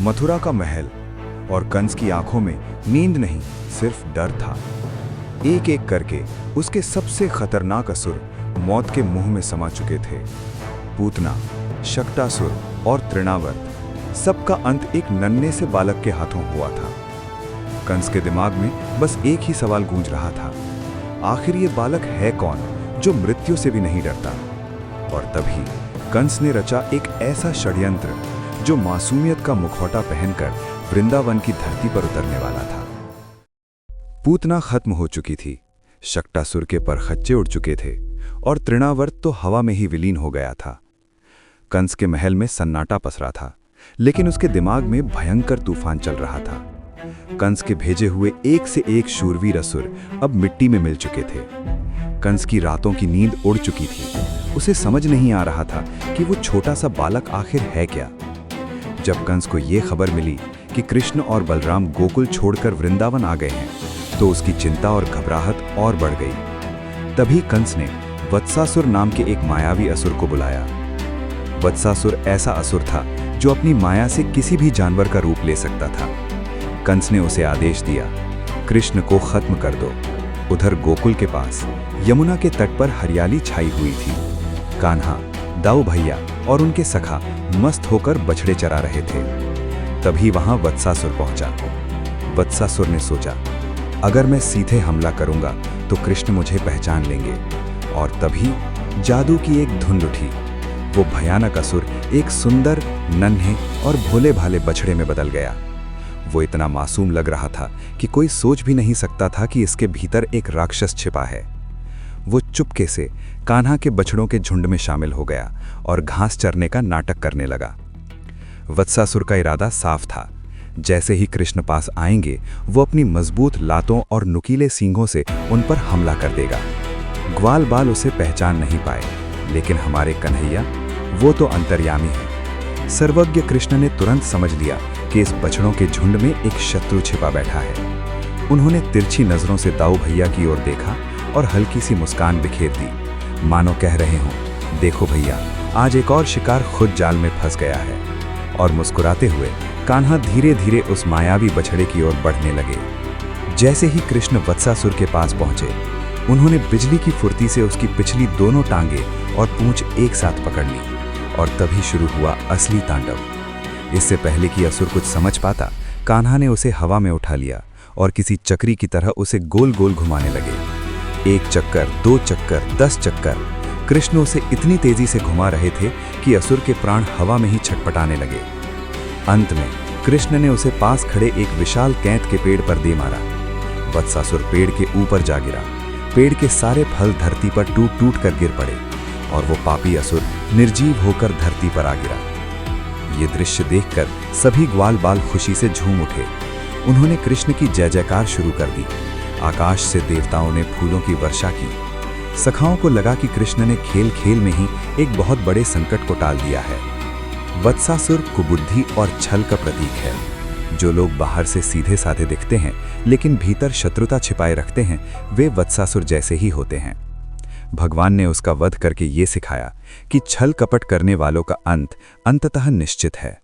मथुरा का महल, और कंस की आंखों में नींद नहीं, सिर्फ डर था। एक एक करके उसके सबसे खतरनाक असुर मौत के मुंह में समा चुके थे। पूतना, शक्टासुर और तृणावर्त, सबका अंत एक नन्हे से बालक के हाथों हुआ था। कंस के दिमाग में बस एक ही सवाल गूंज रहा था, आखिर ये बालक है कौन जो मृत्यु से भी नहीं डरता। और तभी कंस ने रचा एक ऐसा षड्यंत्र जो मासूमियत का मुखौटा पहनकर वृंदावन की धरती पर उतरने वाला था। पूतना खत्म हो चुकी थी, शक्टासुर के परखच्चे उड़ चुके थे और तृणावर्त तो हवा में ही विलीन हो गया था। कंस के महल में सन्नाटा पसरा था, लेकिन उसके दिमाग में भयंकर तूफान चल रहा था। कंस के भेजे हुए एक से एक शूरवीर असुर अब मिट्टी में मिल चुके थे। कंस की रातों की नींद उड़ चुकी थी। उसे समझ नहीं आ रहा था कि वो छोटा सा बालक आखिर है क्या। जब कंस को ये खबर मिली कि कृष्ण और बलराम गोकुल छोड़कर वृंदावन आ गए हैं, तो उसकी चिंता और घबराहट और बढ़ गई। तभी कंस ने वत्सासुर नाम के एक मायावी असुर को बुलाया। वत्सासुर ऐसा असुर था जो अपनी माया से किसी भी जानवर का रूप ले सकता था। कंस ने उसे आदेश दिया, कृष्ण को खत्म कर दो। उधर गोकुल के पास यमुना के तट पर हरियाली छाई हुई थी। कान्हा, दाऊ भैया और उनके सखा मस्त होकर बछड़े चरा रहे थे। तभी वहां वत्सासुर पहुंचा। वत्सासुर ने सोचा, अगर मैं सीधे हमला करूंगा तो कृष्ण मुझे पहचान लेंगे। और तभी जादू की एक धुन उठी। वो भयानक असुर एक सुंदर, नन्हे और भोले भाले बछड़े में बदल गया। वो इतना मासूम लग रहा था कि कोई सोच भी नहीं सकता था कि इसके भीतर एक राक्षस छिपा है। वो चुपके से कान्हा के बछड़ों के झुंड में शामिल हो गया और घास चरने का नाटक करने लगा। वत्सासुर का इरादा साफ था, जैसे ही कृष्ण पास आएंगे वो अपनी मजबूत लातों और नुकीले सींगों से उन पर हमला कर देगा। ग्वाल बाल उसे पहचान नहीं पाए, लेकिन हमारे कन्हैया, वो तो अंतर्यामी है। सर्वज्ञ कृष्ण ने तुरंत समझ लिया कि इस बछड़ों के झुंड में एक शत्रु छिपा बैठा है। उन्होंने तिरछी नजरों से दाऊ भैया की ओर देखा और हल्की सी मुस्कान बिखेर दी, मानो कह रहे हों, देखो भैया, आज एक और शिकार खुद जाल में फंस गया है। और मुस्कुराते हुए कान्हा धीरे धीरे उस मायावी बछड़े की ओर बढ़ने लगे। जैसे ही कृष्ण वत्सासुर के पास पहुंचे, उन्होंने बिजली की फुर्ती से उसकी पिछली दोनों टांगे और पूंछ एक साथ पकड़ ली। और तभी शुरू हुआ असली तांडव। इससे पहले कि असुर कुछ समझ पाता, कान्हा ने उसे हवा में उठा लिया और किसी चक्री की तरह उसे गोल गोल घुमाने लगे। 1 चक्कर, 2 चक्कर, 10 चक्कर। कृष्ण उसे इतनी तेजी से घुमा रहे थे कि असुर के प्राण हवा में ही छटपटाने लगे। अंत में कृष्ण ने उसे पास खड़े एक विशाल कैंत के पेड़ पर दे मारा। वत्सासुर पेड़ के ऊपर जा गिरा। पेड़ के सारे फल धरती पर टूट टूट कर गिर पड़े और वो पापी असुर निर्जीव होकर धरती पर आ गिरा। ये दृश्य देखकर सभी ग्वाल बाल खुशी से झूम उठे। उन्होंने कृष्ण की जय जयकार शुरू कर दी। आकाश से देवताओं ने फूलों की वर्षा की। सखाओं को लगा कि कृष्ण ने खेल खेल में ही एक बहुत बड़े संकट को टाल दिया है। वत्सासुर कुबुद्धि और छल का प्रतीक है। जो लोग बाहर से सीधे साधे दिखते हैं लेकिन भीतर शत्रुता छिपाए रखते हैं, वे वत्सासुर जैसे ही होते हैं। भगवान ने उसका वध करके ये सिखाया कि छल कपट करने वालों का अंत अंततः निश्चित है।